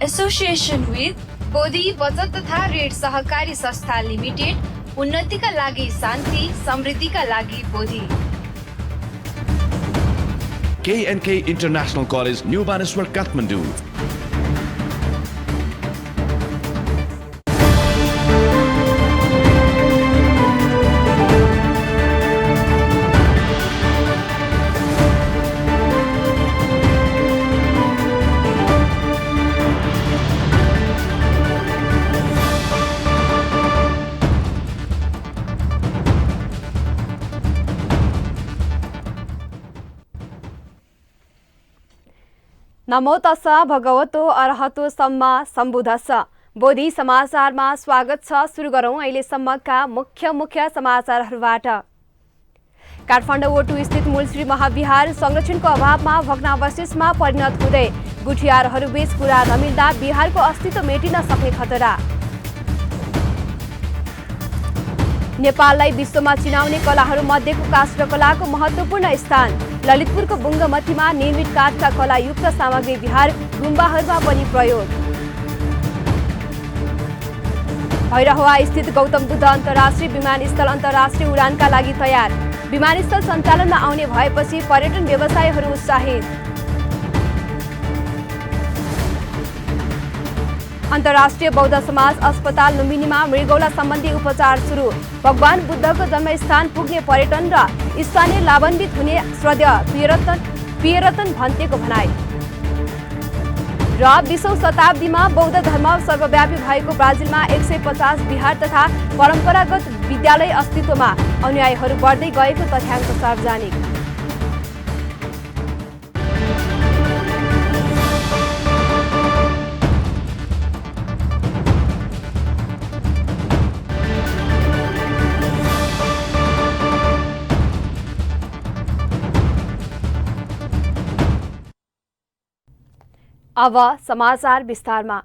Association with Bodhi बचत तथा ऋण सहकारी संस्था लिमिटेड, उन्नतिका लागि शान्ति, समृद्धिका लागि Bodhi. K&K International College, New Baneswar, Kathmandu. नमो तस्सा भगवतो अरहतो सम्मा सम्बुद्धस्स। बोधी समाचारमा स्वागत छ। सुरु गरौं अहिलेसम्मका मुख्य समाचारहरूबाट। काठमाडौँ ओटु स्थित मूलश्री महाविहार संरक्षणको अभावमा भग्नावशेषमा परिणत हुँदै गुठियारहरूबीच कुरा नमिल्दा बिहारको अस्तित्व मेटिन सक्ने खतरा। नेपाललाई विश्वमा चिनाउने कलाहरू मध्येको काष्ठकलाको महत्त्वपूर्ण स्थान। ललितपुरको बुङ्गमतीमा निर्मित काठका कलायुक्त सामग्री बिहार गुम्बाहरूमा पनि प्रयोग। भैरहवा स्थित गौतम बुद्ध अन्तर्राष्ट्रिय विमानस्थल अन्तर्राष्ट्रिय उडानका लागि तयार। विमानस्थल सञ्चालनमा आउने भएपछि पर्यटन व्यवसायीहरू उत्साहित। अन्तर्राष्ट्रिय बौद्ध समाज अस्पताल लुम्बिनीमा मृगौला सम्बन्धी उपचार सुरु। भगवान बुद्धको जन्मस्थान पुग्ने पर्यटन र स्थानीय लाभान्वित हुने श्रद्धेय पियरतन भन्तेको भनाई। र 20औं शताब्दीमा बौद्ध धर्म सर्वव्यापी भएको ब्राजिलमा 150 विहार तथा परम्परागत विद्यालय अस्तित्वमा, अनुयायीहरू बढ्दै गएको तथ्याङ्क सार्वजनिक। अब समाचार विस्तारमा।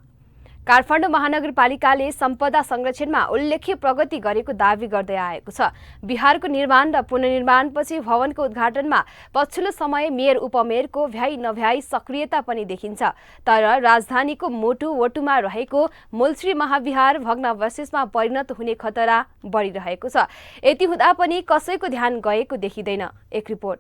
काठमाडौँ महानगरपालिकाले सम्पदा संरक्षणमा उल्लेख्य प्रगति गरेको दावी गर्दै आएको छ। बिहारको निर्माण र पुनर्निर्माणपछि भवनको उद्घाटनमा पछिल्लो समय मेयर उपमेयरको भ्याइ नभ्याइ सक्रियता पनि देखिन्छ। तर राजधानीको मोटु वटुमा रहेको मूलश्री महाविहार भग्नावशेषमा परिणत हुने खतरा बढिरहेको छ। यति हुँदा पनि कसैको ध्यान गएको देखिँदैन। एक रिपोर्ट।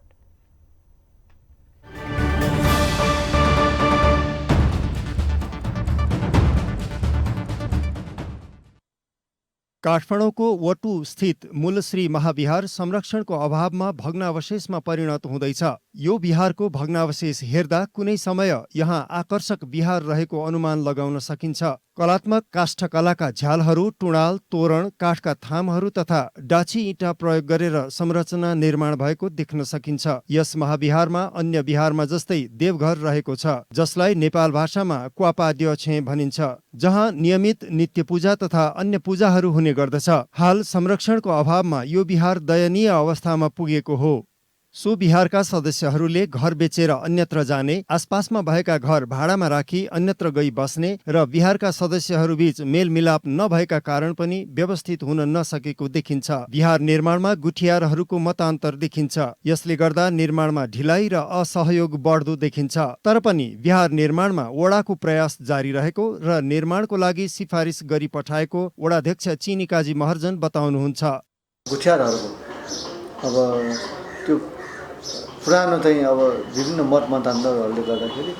काठमाडौँको वटु स्थित मूलश्री महाविहार संरक्षणको अभावमा भग्नावशेषमा परिणत हुँदैछ। यो विहारको भग्नावशेष हेर्दा कुनै समय यहाँ आकर्षक विहार रहेको अनुमान लगाउन सकिन्छ। कलात्मक काष्ठकलाका झ्यालहरू, टुँडाल, तोरण, काठका थामहरू तथा डाँची इँटा प्रयोग गरेर संरचना निर्माण भएको देख्न सकिन्छ। यस महाविहारमा अन्य विहारमा जस्तै देवघर रहेको छ, जसलाई नेपाल भाषामा क्वापाद्यक्षे भनिन्छ, जहाँ नियमित नित्य पूजा तथा अन्य पूजाहरू हुने गर्दछ। हाल संरक्षणको अभावमा यो विहार दयनीय अवस्थामा पुगेको हो। सो विहारका सदस्यहरूले घर बेचेर अन्यत्र जाने, आसपासमा भएका घर भाडामा राखी अन्यत्र गई बस्ने र विहारका सदस्यहरूबीच मेलमिलाप नभएका कारण पनि व्यवस्थित हुन नसकेको देखिन्छ। विहार निर्माणमा गुठियारहरूको मतान्तर देखिन्छ। यसले गर्दा निर्माणमा ढिलाइ र असहयोग बढ्दो देखिन्छ। तर पनि विहार निर्माणमा वडाको प्रयास जारी रहेको र निर्माणको लागि सिफारिस गरी पठाएको वडाध्यक्ष चिनिकाजी महर्जन बताउनुहुन्छ। गुठियारहरूको अब त्यो पुरानो चाहिँ अब विभिन्न मत मतान्तरहरूले गर्दाखेरि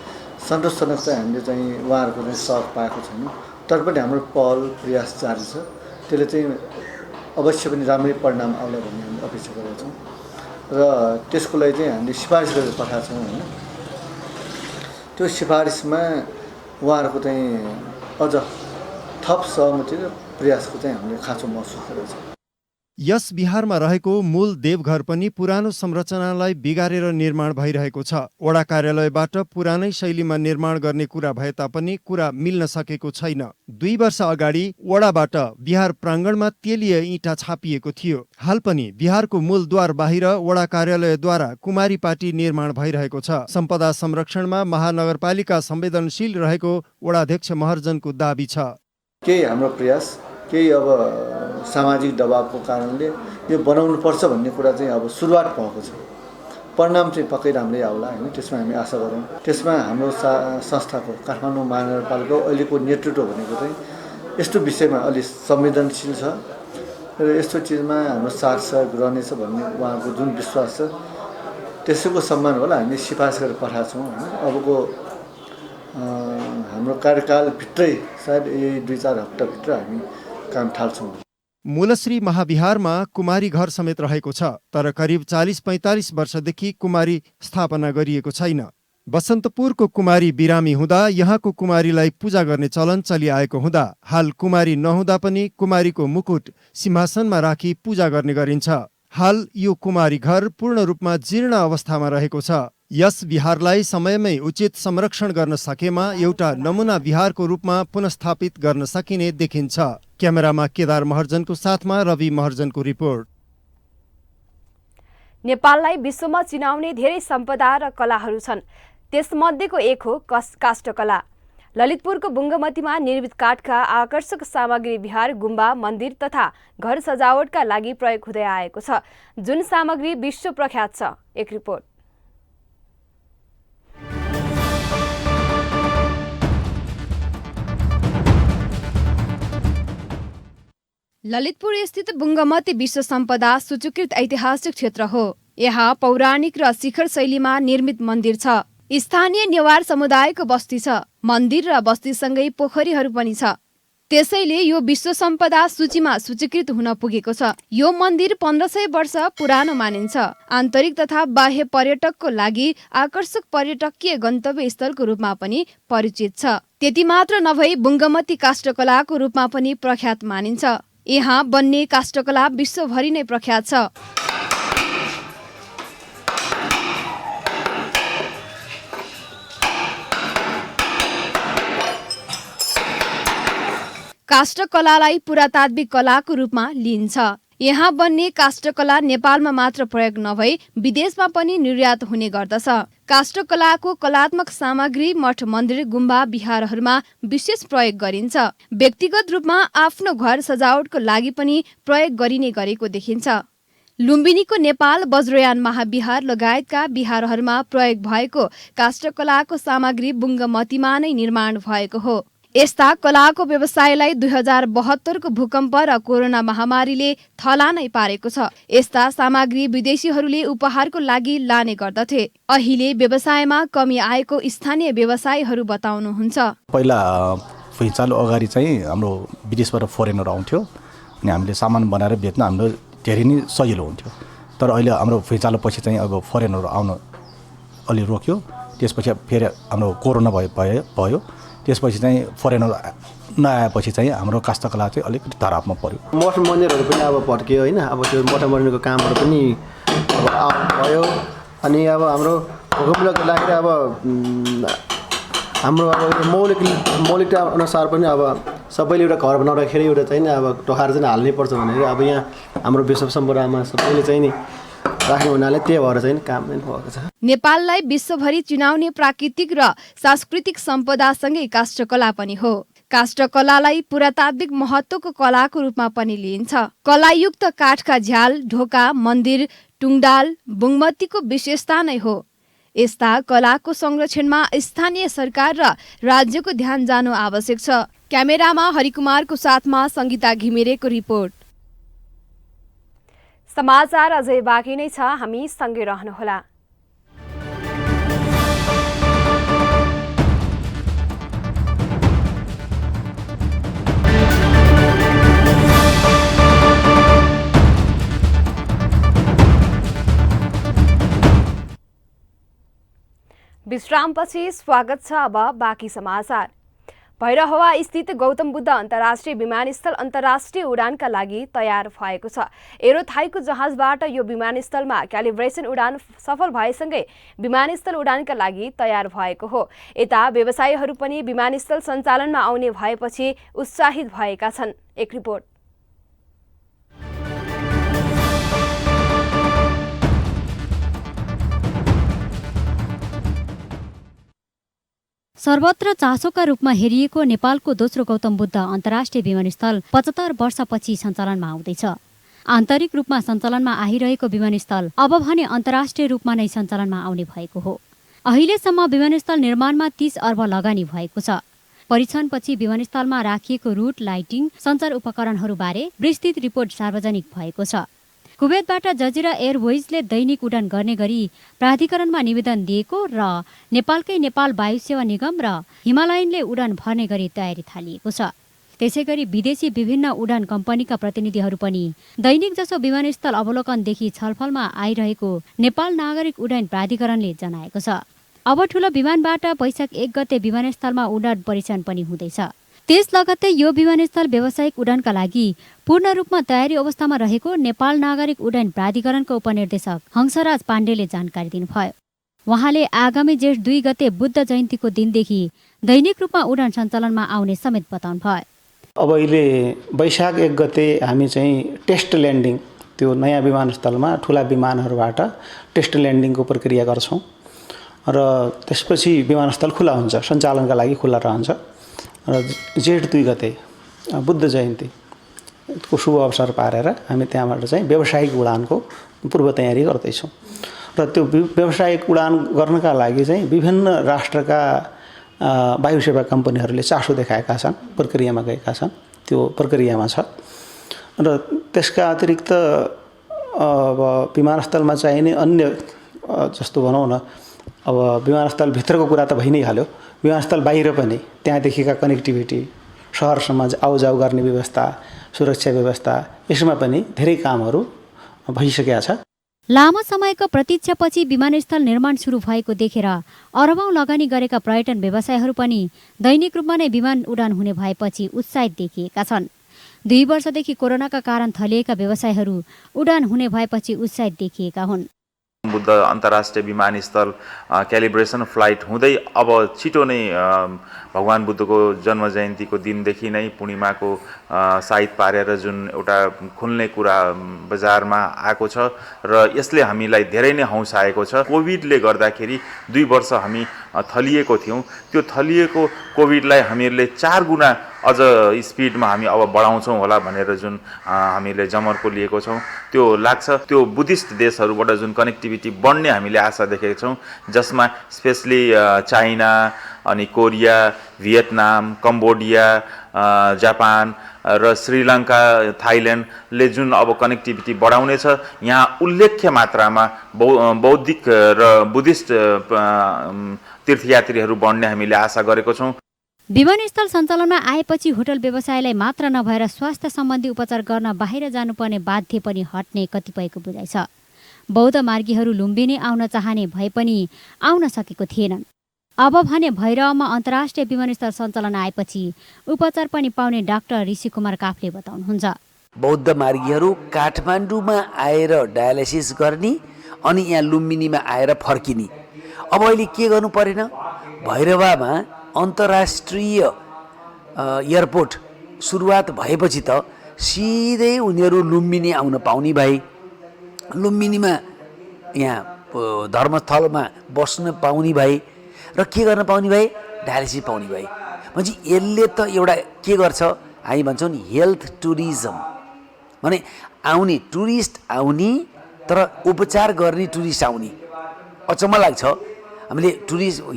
सन्तोषजनक चाहिँ हामीले चाहिँ उहाँहरूको चाहिँ सहयोग पाएको छैनौँ। तर पनि हाम्रो पहल प्रयास जारी छ। त्यसले चाहिँ अवश्य पनि राम्रै परिणाम आउला भन्ने हामीले अपेक्षा गरेका छौँ र त्यसको लागि चाहिँ हामीले सिफारिस गरेर पठाएको छौँ होइन। त्यो सिफारिसमा उहाँहरूको चाहिँ अझ थप सहमति र प्रयासको चाहिँ हामीले खाँचो महसुस गरेका छौँ। यस विहारमा रहेको मूल देवघर पनि पुरानो संरचनालाई बिगारेर निर्माण भइरहेको छ। वडा कार्यालयबाट पुरानै शैलीमा निर्माण गर्ने कुरा भए तापनि कुरा मिल्न सकेको छैन। 2 वर्ष अगाडि वडाबाट विहार प्राङ्गणमा तेलीय इँटा छापिएको थियो। हाल पनि विहारको मूलद्वार बाहिर वडा कार्यालयद्वारा कुमारी पाटी निर्माण भइरहेको छ। सम्पदा संरक्षणमा महानगरपालिका संवेदनशील रहेको वडाध्यक्ष महर्जनको दाबी छ। केही हाम्रो प्रयास, केही अब सामाजिक दबावको कारणले यो बनाउनुपर्छ भन्ने कुरा चाहिँ अब सुरुवात भएको छ। परिणाम चाहिँ पक्कै राम्रै आउला होइन, त्यसमा हामी आशा गरौँ। त्यसमा हाम्रो संस्थाको काठमाडौँ महानगरपालिकाको अहिलेको नेतृत्व भनेको चाहिँ यस्तो विषयमा अलि संवेदनशील छ र यस्तो चिजमा हाम्रो साथ सहयोग रहनेछ भन्ने उहाँको जुन विश्वास छ त्यसैको सम्मान होला हामी सिफारिस गरेर पठाएको छौँ होइन। अबको हाम्रो कार्यकालभित्रै सायद यही 2-4 हप्ताभित्र हामी काम थाल्छौँ। मूलश्री महाविहारमा कुमारी घर समेत रहेको छ, तर करिब 40-45 वर्षदेखि कुमारी स्थापना गरिएको छैन। बसन्तपुरको कुमारी बिरामी हुँदा यहाँको कुमारीलाई पूजा गर्ने चलन चलिआएको हुँदा हाल कुमारी नहुँदा पनि कुमारीको मुकुट सिंहासनमा राखी पूजा गर्ने गरिन्छ। हाल यो कुमारी घर पूर्ण रूपमा जीर्ण अवस्थामा रहेको छ। यस विहारलाई समयमै उचित संरक्षण गर्न सकेमा एउटा नमुना विहारको रूपमा पुनस्थापित गर्न सकिने देखिन्छ। क्यामेरामा केदार महर्जनको साथमा रवि महर्जनको रिपोर्ट। नेपाललाई विश्वमा चिनाउने धेरै सम्पदा र कलाहरू छन्। त्यसमध्येको एक हो काष्ठकला। ललितपुरको बुङ्गमतीमा निर्मित काठका आकर्षक सामग्री विहार, गुम्बा, मन्दिर तथा घर सजावटका लागि प्रयोग हुँदै आएको छ, जुन सामग्री विश्व प्रख्यात छ। एक रिपोर्ट। ललितपुर स्थित बुङ्गमती विश्व सम्पदा सूचीकृत ऐतिहासिक क्षेत्र हो। यहाँ पौराणिक र शिखर शैलीमा निर्मित मन्दिर छ। स्थानीय नेवार समुदायको बस्ती छ। मन्दिर र बस्तीसँगै पोखरीहरू पनि छ। त्यसैले यो विश्व सम्पदा सूचीमा सूचीकृत हुन पुगेको छ। यो मन्दिर 1500 वर्ष पुरानो मानिन्छ। आन्तरिक तथा बाह्य पर्यटकको लागि आकर्षक पर्यटकीय गन्तव्य स्थलको रूपमा पनि परिचित छ। त्यति मात्र नभई बुङ्गमती काष्ठकलाको रूपमा पनि प्रख्यात मानिन्छ। यहाँ बन्ने काष्ठकला विश्वभरि नै प्रख्यात छ। काष्ठकलालाई पुरातात्विक कलाको रूपमा लिइन्छ। यहाँ बन्ने काष्ठकला नेपालमा मात्र प्रयोग नभई विदेशमा पनि निर्यात हुने गर्दछ। काष्ठकलाको कलात्मक सामग्री मठ, मन्दिर, गुम्बा, विहारहरूमा विशेष प्रयोग गरिन्छ। व्यक्तिगत रूपमा आफ्नो घर सजावटको लागि पनि प्रयोग गरिने गरेको देखिन्छ। लुम्बिनीको नेपाल वज्रयान महाविहार लगायतका विहारहरूमा प्रयोग भएको काष्ठकलाको सामग्री बुङ्गमतीमा नै निर्माण भएको हो। यस्ता कलाको व्यवसायलाई 2072को भूकम्प र कोरोना महामारीले थला नै पारेको छ। यस्ता सामग्री विदेशीहरूले उपहारको लागि लाने गर्दथे। अहिले व्यवसायमा कमी आएको स्थानीय व्यवसायीहरू बताउनुहुन्छ। पहिला फुइँचालो अगाडि चाहिँ हाम्रो विदेशबाट फरेनर आउँथ्यो अनि हामीले सामान बनाएर बेच्न हाम्रो धेरै नै सजिलो हुन्थ्यो। तर अहिले हाम्रो फुइँचालो पछि चाहिँ अब फरेनर आउन अलि रोक्यो। त्यसपछि फेरि हाम्रो कोरोना भयो। त्यसपछि चाहिँ फरेनर नआएपछि चाहिँ हाम्रो काष्ठकला चाहिँ अलिकति धरापमा पर्यो। मठ मन्दिरहरू पनि अब भत्कियो होइन। अब त्यो मठ मन्दिरको कामहरू पनि अब भयो। अनि अब हाम्रो भूकम्पको लागि अब हाम्रो अब मौलिकता अनुसार पनि अब सबैले एउटा घर बनाउँदाखेरि एउटा चाहिँ अब टोखार चाहिँ हाल्नै पर्छ भनेर अब यहाँ हाम्रो विश्व सम्पदामा सबैले चाहिँ नि राख्ने हुनाले त्यही भएर चाहिँ काम पनि भएको छ। नेपाललाई विश्वभरि चिनाउने प्राकृतिक र सांस्कृतिक सम्पदासँगै काष्ठकला पनि हो। काष्ठकलालाई पुरातात्विक महत्त्वको कलाको रूपमा पनि लिइन्छ। कलायुक्त काठका झ्याल, ढोका, मन्दिर, टुङडाल बुङ्गमतीको विशेषता नै हो। यस्ता कलाको संरक्षणमा स्थानीय सरकार र राज्यको ध्यान जानु आवश्यक छ। क्यामेरामा हरिकुमारको साथमा सङ्गीता घिमिरेको रिपोर्ट। समाचार अझै बाँकी नै छ, हामी सँगै रहनुहोला। विश्रामपछि स्वागत छ। अब बाँकी समाचार। भैरहवा स्थित गौतम बुद्ध अन्तर्राष्ट्रिय विमानस्थल अन्तर्राष्ट्रिय उडानका लागि तयार भएको छ। एरोथाईको जहाजबाट यो विमानस्थलमा क्यालिब्रेसन उडान सफल भएसँगै विमानस्थल उडानका लागि तयार भएको हो। यता व्यवसायीहरू पनि विमानस्थल सञ्चालनमा आउने भएपछि उत्साहित भएका छन्। एक रिपोर्ट। सर्वत्र चासोका रूपमा हेरिएको नेपालको दोस्रो गौतम बुद्ध अन्तर्राष्ट्रिय विमानस्थल 75 वर्षपछि सञ्चालनमा आउँदैछ। आन्तरिक रूपमा सञ्चालनमा आइरहेको विमानस्थल अब भने अन्तर्राष्ट्रिय रूपमा नै सञ्चालनमा आउने भएको हो। अहिलेसम्म विमानस्थल निर्माणमा 30 अर्ब लगानी भएको छ। परीक्षणपछि विमानस्थलमा राखिएको रुट, लाइटिङ, सञ्चार उपकरणहरूबारे विस्तृत रिपोर्ट सार्वजनिक भएको छ। कुवेतबाट जजिरा एयरवेजले दैनिक उडान गर्ने गरी प्राधिकरणमा निवेदन दिएको र नेपालकै नेपाल वायु सेवा निगम र हिमालयनले उडान भर्ने गरी तयारी थालिएको छ। त्यसैगरी विदेशी विभिन्न उडान कम्पनीका प्रतिनिधिहरू पनि दैनिक जसो विमानस्थल अवलोकनदेखि छलफलमा आइरहेको नेपाल नागरिक उड्डयन प्राधिकरणले जनाएको छ। अब ठूलो विमानबाट वैशाख 1 गते विमानस्थलमा उडान परीक्षण पनि हुँदैछ। त्यस लगत्तै यो विमानस्थल व्यावसायिक उडानका लागि पूर्ण रूपमा तयारी अवस्थामा रहेको नेपाल नागरिक उड्डयन प्राधिकरणको उपनिर्देशक हंसराज पाण्डेले जानकारी दिनुभयो। उहाँले आगामी जेठ 2 गते बुद्ध जयन्तीको दिनदेखि दैनिक रूपमा उडान सञ्चालनमा आउने समेत बताउनुभयो। अब अहिले वैशाख 1 गते हामी चाहिँ टेस्ट ल्यान्डिङ त्यो नयाँ विमानस्थलमा ठुला विमानहरूबाट टेस्ट ल्यान्डिङको प्रक्रिया गर्छौँ र त्यसपछि विमानस्थल खुला हुन्छ, सञ्चालनका लागि खुला रहन्छ। र जेठ 2 गते बुद्ध जयन्तीको शुभ अवसर पारेर हामी त्यहाँबाट चाहिँ व्यावसायिक उडानको पूर्व तयारी गर्दैछौँ। र त्यो व्यावसायिक उडान गर्नका लागि चाहिँ विभिन्न राष्ट्रका वायु सेवा कम्पनीहरूले चासो देखाएका छन्, प्रक्रियामा गएका छन्, त्यो प्रक्रियामा छ। र त्यसका अतिरिक्त अब विमानस्थलमा चाहिने अन्य जस्तो भनौँ न, अब विमानस्थलभित्रको कुरा त भइ नै हाल्यो, विमानस्थल बाहिर पनि त्यहाँदेखिका कनेक्टिभिटी, सहरसम्म आउजाउ गर्ने व्यवस्था, सुरक्षा व्यवस्था, यसमा पनि धेरै कामहरू भइसकेका छ। लामो समयको प्रतीक्षापछि विमानस्थल निर्माण सुरु भएको देखेर अरबौं लगानी गरेका पर्यटन व्यवसायहरू पनि दैनिक रूपमा नै विमान उडान हुने भएपछि उत्साहित देखिएका छन्। 2 वर्षदेखि कोरोनाका कारण थलिएका व्यवसायहरू उडान हुने भएपछि उत्साहित देखिएका हुन्। बुद्ध अन्तर्राष्ट्रिय विमानस्थल क्यालिब्रेसन फ्लाइट हुँदै अब छिटो नै भगवान बुद्धको जन्म जयन्तीको दिनदेखि नै पूर्णिमाको साइत पारेर जुन एउटा खुल्ने कुरा बजारमा आएको छ र यसले हामीलाई धेरै नै हौसाएको छ। कोभिडले गर्दाखेरि 2 वर्ष हामी थलिएको थियौँ। त्यो थलिएको कोभिडलाई हामीहरूले 4 गुणा अझ स्पिडमा हामी अब बढाउँछौँ होला भनेर जुन हामीले जमर्को लिएको छौँ त्यो लाग्छ। त्यो बुद्धिस्ट देशहरूबाट जुन कनेक्टिभिटी बढ्ने हामीले आशा देखेका छौँ, जसमा स्पेसली चाइना, अनि कोरिया, भियतनाम, कम्बोडिया, जापान र श्रीलङ्का, थाइल्यान्डले जुन अब कनेक्टिभिटी बढाउनेछ। यहाँ उल्लेख्य मात्रामा बौद्धिक र बुद्धिस्ट तीर्थयात्रीहरू बढ्ने हामीले आशा गरेको छौँ। विमानस्थल सञ्चालनमा आएपछि होटल व्यवसायलाई मात्र नभएर स्वास्थ्य सम्बन्धी उपचार गर्न बाहिर जानुपर्ने बाध्य पनि हट्ने कतिपयको बुझाइ छ। बौद्ध मार्गीहरू लुम्बिनी आउन चाहने भए पनि आउन सकेको थिएनन्। अब भने भैरवमा अन्तर्राष्ट्रिय विमानस्थल सञ्चालन आएपछि उपचार पनि पाउने डाक्टर ऋषि कुमार काफले बताउनुहुन्छ। बौद्ध मार्गीहरू काठमाडौँमा आएर डायलाइसिस गर्ने अनि यहाँ लुम्बिनीमा आएर फर्किने। अब अहिले के गर्नु परेन, भैरवमा अन्तर्राष्ट्रिय एयरपोर्ट सुरुवात भएपछि त सिधै उनीहरू लुम्बिनी आउन पाउने भए, लुम्बिनीमा यहाँ धर्मस्थलमा बस्न पाउने भए र के गर्न पाउने भए, डायलिसिस पाउने भए। भनेपछि यसले त एउटा के गर्छ, हामी भन्छौँ नि हेल्थ टुरिज्म, माने आउने टुरिस्ट आउने तर उपचार गर्ने टुरिस्ट आउने। अचम्म लाग्छ, हामीले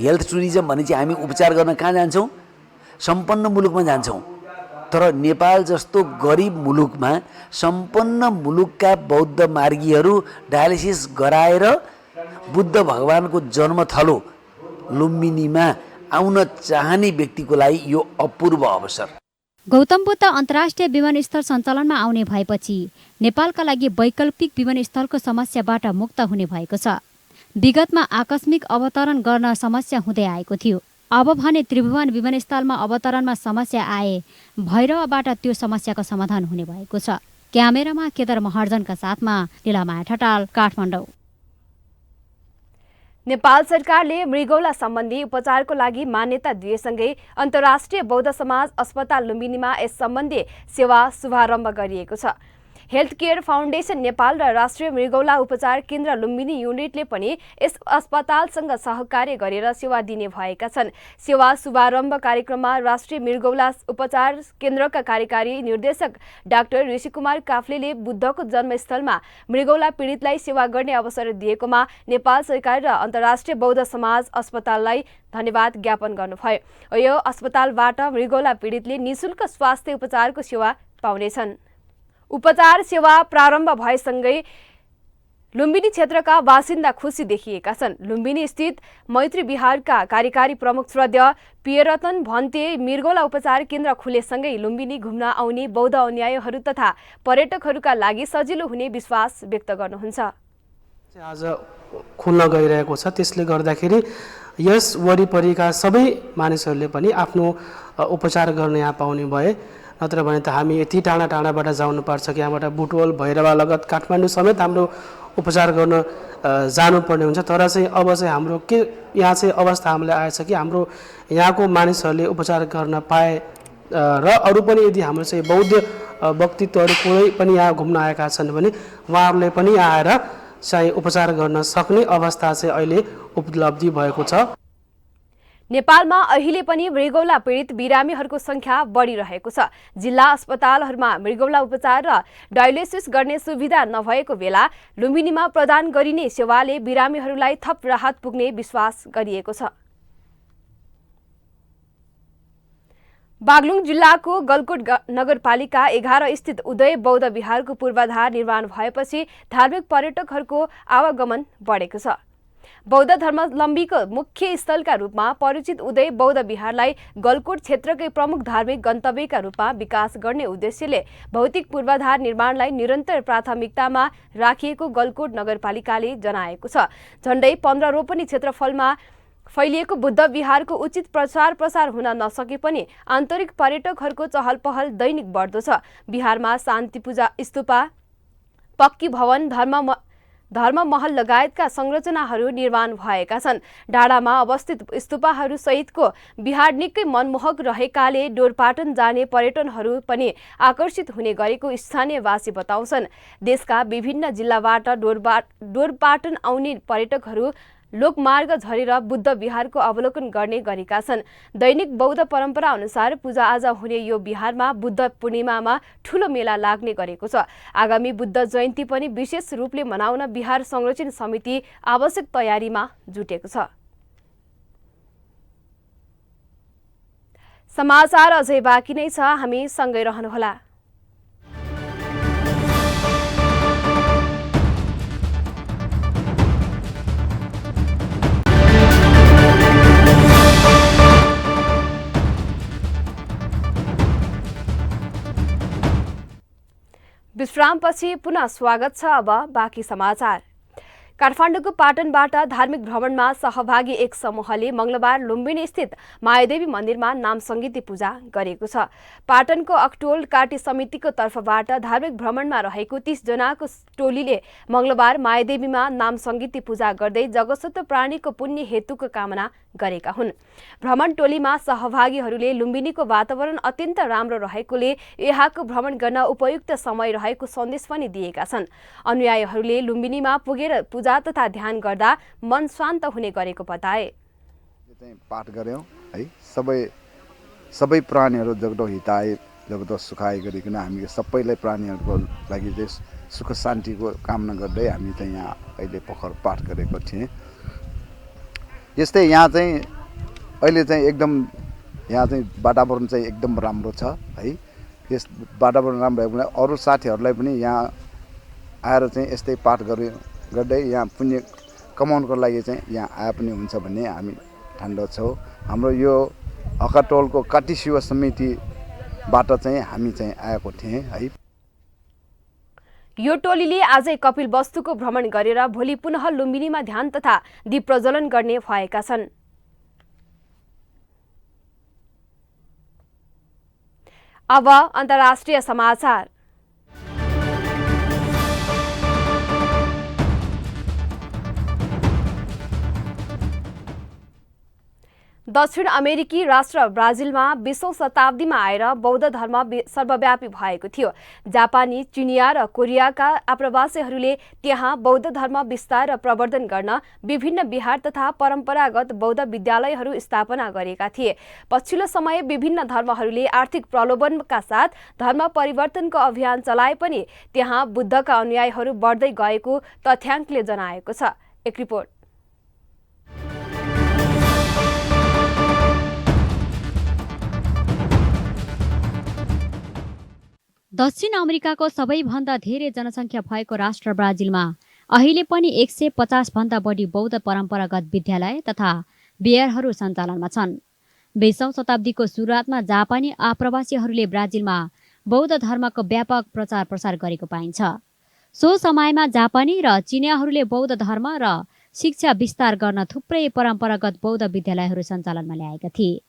हेल्थ टुरिज्म भने चाहिँ हामी उपचार गर्न कहाँ जान्छौँ, सम्पन्न मुलुकमा जान्छौँ। तर नेपाल जस्तो गरिब मुलुकमा सम्पन्न मुलुकका बौद्ध मार्गीहरू डायलिसिस गराएर बुद्ध भगवानको जन्मथलो लुम्बिनीमा आउन चाहने व्यक्तिको लागि यो अपूर्व अवसर। गौतम बुद्ध अन्तर्राष्ट्रिय विमानस्थल सञ्चालनमा आउने भएपछि नेपालका लागि वैकल्पिक विमानस्थलको समस्याबाट मुक्त हुने भएको छ। विगतमा आकस्मिक अवतरण गर्न समस्या हुँदै आएको थियो। अब भने त्रिभुवन विमानस्थलमा अवतरणमा समस्या आए भैरवबाट त्यो समस्याको समाधान हुने भएको छ। क्यामेरामा केदार महर्जनका साथमा लीलामाया ठटाल, काठमाडौँ। नेपाल सरकारले मृगौला सम्बन्धी उपचारको लागि मान्यता दिएसँगै अन्तर्राष्ट्रिय बौद्ध समाज अस्पताल लुम्बिनीमा यस सम्बन्धी सेवा शुभारम्भ गरिएको छ। हेल्थ केयर फाउन्डेसन नेपाल र राष्ट्रिय मृगौला उपचार केन्द्र लुम्बिनी युनिटले पनि यस अस्पतालसँग सहकार्य गरेर सेवा दिने भएका छन्। सेवा शुभारम्भ कार्यक्रममा राष्ट्रिय मृगौला उपचार केन्द्रका कार्यकारी निर्देशक डाक्टर ऋषिकुमार काफ्लेले बुद्धको जन्मस्थलमा मृगौला पीडितलाई सेवा गर्ने अवसर दिएकोमा नेपाल सरकार र अन्तर्राष्ट्रिय बौद्ध समाज अस्पताललाई धन्यवाद ज्ञापन गर्नुभयो। यो अस्पतालबाट मृगौला पीडितले निशुल्क स्वास्थ्य उपचारको सेवा पाउनेछन्। उपचार सेवा प्रारम्भ भएसँगै लुम्बिनी क्षेत्रका बासिन्दा खुसी देखिएका छन्। लुम्बिनी स्थित मैत्री विहारका कार्यकारी प्रमुख श्रद्धेय पियरतन भन्ते मृगौला उपचार केन्द्र खुलेसँगै लुम्बिनी घुम्न आउने बौद्ध अनुयायीहरू तथा पर्यटकहरूका लागि सजिलो हुने विश्वास व्यक्त गर्नुहुन्छ। आज खुल्न गइरहेको छ, त्यसले गर्दाखेरि यस वरिपरिका सबै मानिसहरूले पनि आफ्नो उपचार गर्न यहाँ पाउने भए। नत्र भने त हामी यति टाढा टाढाबाट जानुपर्छ कि यहाँबाट बुटवल भैरवा लगत काठमाडौँ समेत हाम्रो उपचार गर्न जानुपर्ने हुन्छ। तर चाहिँ अब चाहिँ हाम्रो के यहाँ चाहिँ अवस्था हामीलाई आएछ कि हाम्रो यहाँको मानिसहरूले उपचार गर्न पाए र अरू पनि यदि हाम्रो चाहिँ बौद्ध व्यक्तित्वहरू कुनै पनि यहाँ घुम्न आएका छन् भने उहाँहरूले पनि यहाँ आएर चाहिँ उपचार गर्न सक्ने अवस्था चाहिँ अहिले उपलब्धि भएको छ। नेपालमा अहिले पनि मृगौला पीडित बिरामीहरूको संख्या बढिरहेको छ। जिल्ला अस्पतालहरूमा मृगौला उपचार र डायलिसिस गर्ने सुविधा नभएको बेला लुम्बिनीमा प्रदान गरिने सेवाले बिरामीहरूलाई थप राहत पुग्ने विश्वास गरिएको छ। बागलुङ जिल्लाको गलकोट नगरपालिका 11 स्थित उदय बौद्ध विहारको पूर्वाधार निर्माण भएपछि धार्मिक पर्यटकहरूको आवागमन बढेको छ। बौद्ध धर्मावलम्बीको मुख्य स्थलका रूपमा परिचित उदय बौद्ध विहारलाई गलकोट क्षेत्रकै प्रमुख धार्मिक गन्तव्यका रूपमा विकास गर्ने उद्देश्यले भौतिक पूर्वाधार निर्माणलाई निरन्तर प्राथमिकतामा राखिएको गलकोट नगरपालिकाले जनाएको छ। झण्डै 15 रोपनी क्षेत्रफलमा फैलिएको बुद्ध विहारको उचित प्रचार प्रसार हुन नसके पनि आन्तरिक पर्यटकहरूको चहल पहल दैनिक बढ्दो छ। विहारमा शान्ति पूजा स्तूपा, पक्की भवन, धर्म महल लगायतका संरचनाहरू निर्माण भएका छन्। डाँडामा अवस्थित स्तूपाहरू सहितको विहार निकै मनमोहक रहेकाले डोरपाटन जाने पर्यटनहरू पनि आकर्षित हुने गरेको स्थानीयवासी बताउँछन्। देशका विभिन्न जिल्लाबाट डोरपाटन आउने पर्यटकहरू लोकमार्ग झरेर बुद्ध विहारको अवलोकन गर्ने गरेका छन्। दैनिक बौद्ध परम्परा अनुसार पूजाआजा हुने यो विहारमा बुद्ध पूर्णिमामा ठूलो मेला लाग्ने गरेको छ। आगामी बुद्ध जयन्ती पनि विशेष रूपले मनाउन विहार संरक्षण समिति आवश्यक तयारीमा जुटेको छ। समाचार अझै बाँकी नै छ, हामी सँगै रहनुहोला। विश्रामपछि पुनः स्वागत छ। अब बाँकी समाचार। काठमाडौँको पाटनबाट धार्मिक भ्रमणमा सहभागी एक समूहले मंगलबार लुम्बिनी स्थित मायादेवी मन्दिरमा नाम संगीती पूजा गरेको छ। पाटनको अक्टोल काटी समितिको तर्फबाट धार्मिक भ्रमणमा रहेको 30 जनाको टोलीले मंगलबार मायादेवीमा नाम संगीती पूजा गर्दै जगतसुत्त प्राणीको पुण्य हेतुको कामना गरेका हुन्। भ्रमण टोलीमा सहभागीहरूले लुम्बिनीको वातावरण अत्यन्त राम्रो रहेकोले यहाँको भ्रमण गर्न उपयुक्त समय रहेको सन्देश पनि दिएका छन्। अनुयायीहरूले लुम्बिनीमा पुगेर पूजा तथा ध्यान गर्दा मन शान्त हुने गरेको बताए। पाठ गर्यौं है, सबै प्राणीहरू जगतो हिताय जगतो सुखाय गरिकन हामी सबैलाई प्राणीहरूको लागि चाहिँ सुख शान्तिको कामना गर्दै हामी चाहिँ यहाँ अहिले पोखर पाठ गरेको थिएँ। यस्तै यहाँ चाहिँ अहिले चाहिँ एकदम यहाँ चाहिँ वातावरण चाहिँ एकदम राम्रो छ है। यस वातावरण राम्रो भएको अरू साथीहरूलाई पनि यहाँ आएर चाहिँ यस्तै पाठ गर्दै यहाँ पुण्य कमाउनको लागि चाहिँ यहाँ आए पनि हुन्छ भन्ने हामी ठान्दछौँ। हाम्रो यो अकाटोलको काटी शिव समितिबाट चाहिँ हामी चाहिँ आएको थिएँ है। यो टोलीले आजै कपिल वस्तुको भ्रमण गरेर भोलि पुनः लुम्बिनीमा ध्यान तथा दीप प्रज्वलन गर्ने भएका छन्। अब अन्तर्राष्ट्रिय समाचार। दक्षिण अमेरिकी राष्ट्र ब्राजिलमा 20औं शताब्दीमा आएर बौद्ध धर्म सर्वव्यापी भएको थियो। जापानी, चिनिया र कोरियाका आप्रवासीहरूले त्यहाँ बौद्ध धर्म विस्तार र प्रवर्धन गर्न विभिन्न विहार तथा परम्परागत बौद्ध विद्यालयहरू स्थापना गरेका थिए। पछिल्लो समय विभिन्न धर्महरूले आर्थिक प्रलोभनका साथ धर्म परिवर्तनको अभियान चलाए पनि त्यहाँ बुद्धका अनुयायीहरू बढ्दै गएको तथ्याङ्कले जनाएको छ। एक रिपोर्ट। दक्षिण अमेरिकाको सबैभन्दा धेरै जनसङ्ख्या भएको राष्ट्र ब्राजिलमा अहिले पनि 150 भन्दा बढी बौद्ध परम्परागत विद्यालय तथा बिहारहरू सञ्चालनमा छन्। 20औं शताब्दीको सुरुवातमा जापानी आप्रवासीहरूले ब्राजिलमा बौद्ध धर्मको व्यापक प्रचार प्रसार गरेको पाइन्छ। सो समयमा जापानी र चिनियाहरूले बौद्ध धर्म र शिक्षा विस्तार गर्न थुप्रै परम्परागत बौद्ध विद्यालयहरू सञ्चालनमा ल्याएका थिए।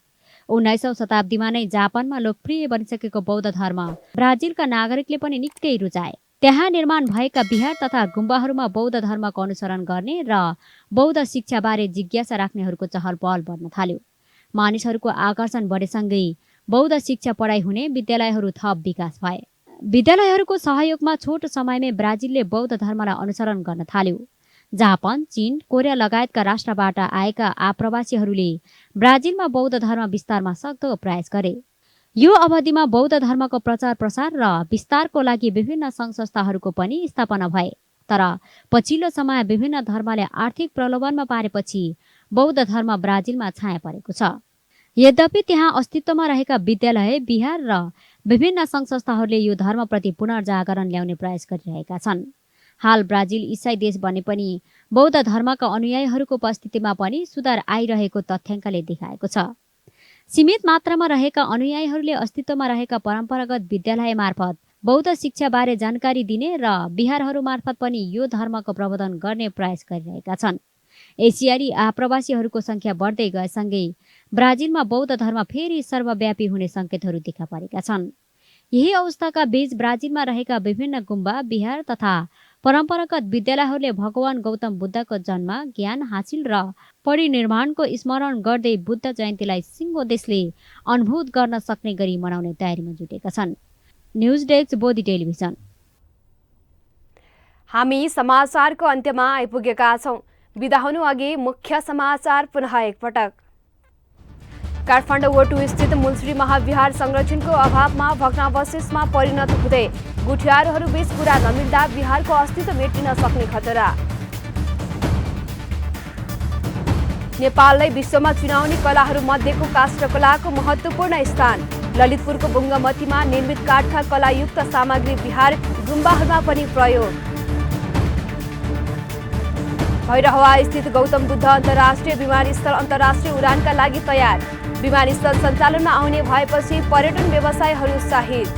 19औं शताब्दीमा नै जापानमा लोकप्रिय बनिसकेको बौद्ध धर्म ब्राजिलका नागरिकले पनि निकै रुचाए। त्यहाँ निर्माण भएका विहार तथा गुम्बाहरूमा बौद्ध धर्मको अनुसरण गर्ने र बौद्ध शिक्षाबारे जिज्ञासा राख्नेहरूको चहल पहल बढ्न थाल्यो। मानिसहरूको आकर्षण बढेसँगै बौद्ध शिक्षा पढाइ हुने विद्यालयहरू थप विकास भए। विद्यालयहरूको सहयोगमा छोटो समयमै ब्राजिलले बौद्ध धर्मलाई अनुसरण गर्न थाल्यो। जापान, चीन, कोरिया लगायतका राष्ट्रबाट आएका आप्रवासीहरूले ब्राजिलमा बौद्ध धर्म विस्तारमा सक्दो प्रयास गरे। यो अवधिमा बौद्ध धर्मको प्रचार प्रसार र विस्तारको लागि विभिन्न सङ्घ संस्थाहरूको पनि स्थापना भए। तर पछिल्लो समय विभिन्न धर्मले आर्थिक प्रलोभनमा पारेपछि बौद्ध धर्म ब्राजिलमा छाया परेको छ। यद्यपि त्यहाँ अस्तित्वमा रहेका विद्यालय, विहार र विभिन्न सङ्घ संस्थाहरूले यो धर्मप्रति पुनर्जागरण ल्याउने प्रयास गरिरहेका छन्। हाल ब्राजिल इसाई देश बने पनि बौद्ध धर्मका अनुयायीहरूको उपस्थितिमा पनि सुधार आइरहेको तथ्याङ्कले देखाएको छ। सीमित मात्रामा रहेका अनुयायीहरूले अस्तित्वमा रहेका परम्परागत विद्यालय मार्फत बौद्ध शिक्षाबारे जानकारी दिने र विहारहरू मार्फत पनि यो धर्मको प्रवर्धन गर्ने प्रयास गरिरहेका छन्। एसियाली आप्रवासीहरूको सङ्ख्या बढ्दै गएसँगै ब्राजिलमा बौद्ध धर्म फेरि सर्वव्यापी हुने सङ्केतहरू देखा परेका छन्। यही अवस्थाका बीच ब्राजिलमा रहेका विभिन्न गुम्बा, विहार तथा परम्परागत विद्यालयहरूले भगवान गौतम बुद्धको जन्म, ज्ञान हासिल र परिनिर्वाणको स्मरण गर्दै बुद्ध जयन्तीलाई सिङ्गो देशले अनुभूत गर्न सक्ने गरी मनाउने तयारीमा जुटेका छन्। News desk Bodhi television. हामी समाचारको अन्त्यमा आइपुगेका छौं। बिदा हुनु अघि मुख्य समाचार पुनः एकपटक। काठमाडौँ वटु स्थित मूलश्री महाविहार संरक्षणको अभावमा भग्नावशेषमा परिणत हुँदै गुठियारहरू बीच कुरा नमिल्दा विहारको अस्तित्व मेटिन सक्ने खतरा। नेपाललाई विश्वमा चिनाउने कलाहरू मध्येको काष्ठकलाको महत्त्वपूर्ण स्थान। ललितपुरको बुङ्गमतीमा निर्मित काठका कलायुक्त सामग्री विहार गुम्बाहरूमा पनि प्रयोग। भैरहवा स्थित गौतम बुद्ध अन्तर्राष्ट्रिय विमानस्थल अन्तर्राष्ट्रिय उडानका लागि तयार। विमानस्थल सञ्चालनमा आउने भएपछि पर्यटन व्यवसायहरू उत्साहित।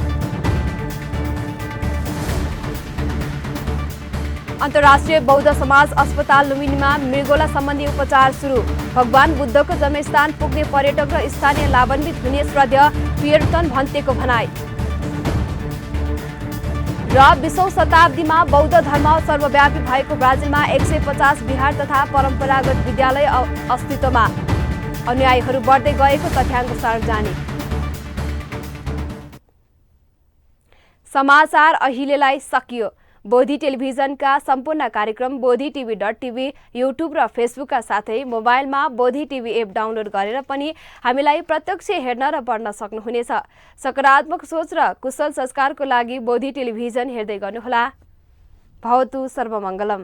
अन्तर्राष्ट्रिय बौद्ध समाज अस्पताल लुम्बिनीमा मृगोला सम्बन्धी उपचार सुरु। भगवान बुद्धको जन्मस्थान पुग्ने पर्यटक र स्थानीय लाभान्वित हुने श्रद्धेय पियर्टन भन्तेको भनाई। र 20औं शताब्दीमा बौद्ध धर्म सर्वव्यापी भएको ब्राजिलमा 150 विहार तथा परम्परागत विद्यालय अस्तित्वमा, अनुयायीहरू बढ्दै गएको तथ्याङ्क सार्वजनिक। समाचार अहिलेलाई सकियो। बोधी टेलिभिजनका सम्पूर्ण कार्यक्रम bodhi.tv, युट्युब र फेसबुकका साथै मोबाइलमा बोधी टिभी एप डाउनलोड गरेर पनि हामीलाई प्रत्यक्ष हेर्न र पढ्न सक्नुहुनेछ। सकारात्मक सोच र कुशल संस्कारको लागि बोधी टेलिभिजन हेर्दै गर्नुहोला। भवतु सर्वमङ्गलम।